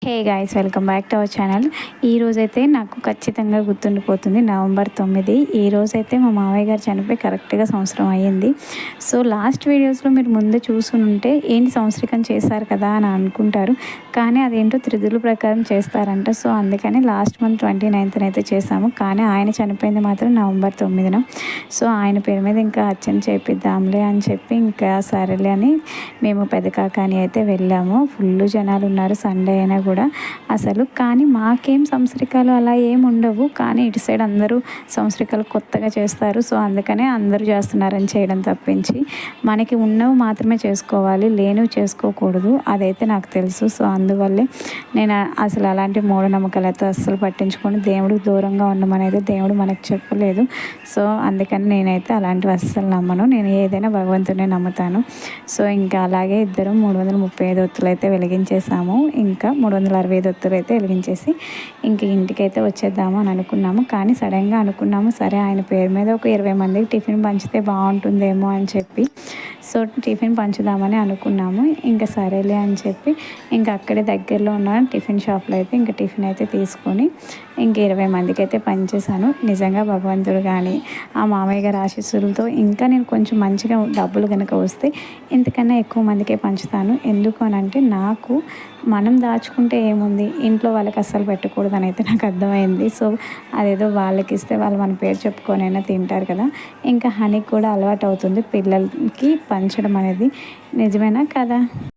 Hey guys, welcome back to our channel. ఈ రోజైతే నాకు ఖచ్చితంగా గుర్తుండిపోతుంది నవంబర్ 9. ఈ రోజైతే మా మామయ్య గారు చనిపోయి కరెక్ట్గా సంవత్సరం అయ్యింది. సో లాస్ట్ వీడియోస్లో మీరు ముందే చూసుకుంటే ఏంటి సంవత్సరికం చేశారు కదా అని అనుకుంటారు, కానీ అదేంటో త్రిదుల ప్రకారం చేస్తారంట. సో అందుకని లాస్ట్ మంత్ 29th అయితే చేసాము, కానీ ఆయన చనిపోయింది మాత్రం నవంబర్ 9. సో ఆయన పేరు మీద ఇంకా అర్చన చేపిద్దాంలే అని చెప్పి ఇంకా సరేలే అని మేము పెదకాకాని అయితే వెళ్ళాము. ఫుల్ జనాలు ఉన్నారు సండే అయినా కూడా అసలు. కానీ మాకేం సంవత్సరికాలు అలా ఏం ఉండవు, కానీ ఇటు సైడ్ అందరూ సంవత్సరికాలు కొత్తగా చేస్తారు. సో అందుకనే అందరూ చేస్తున్నారని చేయడం తప్పించి మనకి ఉన్నవి మాత్రమే చేసుకోవాలి, లేనివి చేసుకోకూడదు, అదైతే నాకు తెలుసు. సో అందువల్లే నేను అసలు అలాంటి మూఢనమ్మకాలైతే అస్సలు పట్టించుకొని దేవుడికి దూరంగా ఉండమని అయితే దేవుడు మనకు చెప్పలేదు. సో అందుకని నేనైతే అలాంటివి అస్సలు నమ్మను. నేను ఏదైనా భగవంతుడిని నమ్ముతాను. సో ఇంకా అలాగే ఇద్దరం 335 ఒత్తులు అయితే వెలిగించేసాము. ఇంకా 365 ఒత్తులు అయితే వెలిగించేసి ఇంక ఇంటికైతే వచ్చేద్దాము అని అనుకున్నాము. కానీ సడన్గా అనుకున్నాము, సరే ఆయన పేరు మీద ఒక 20 మందికి టిఫిన్ పంచితే బాగుంటుందేమో అని చెప్పి సో టిఫిన్ పంచుదామని అనుకున్నాము. ఇంకా సరేలే అని చెప్పి ఇంకా అక్కడే దగ్గరలో ఉన్న టిఫిన్ షాప్లో అయితే ఇంకా టిఫిన్ అయితే తీసుకొని ఇంక 20 మందికి అయితే పంచేశాను. నిజంగా భగవంతుడు కానీ ఆ మామయ్య గారి ఆశీస్సులతో ఇంకా నేను కొంచెం మంచిగా డబ్బులు కనుక వస్తే ఇంతకన్నా ఎక్కువ మందికే పంచుతాను. ఎందుకు అని అంటే నాకు మనం దాచుకుంటే ఏముంది, ఇంట్లో వాళ్ళకి అస్సలు పెట్టకూడదని అయితే నాకు అర్థమైంది. సో అదేదో వాళ్ళకి ఇస్తే వాళ్ళు మన పేరు చెప్పుకొనైనా తింటారు కదా. ఇంకా హనీకి కూడా అలవాటు అవుతుంది పిల్లలకి పంచడం అనేది. నిజమేనా కదా?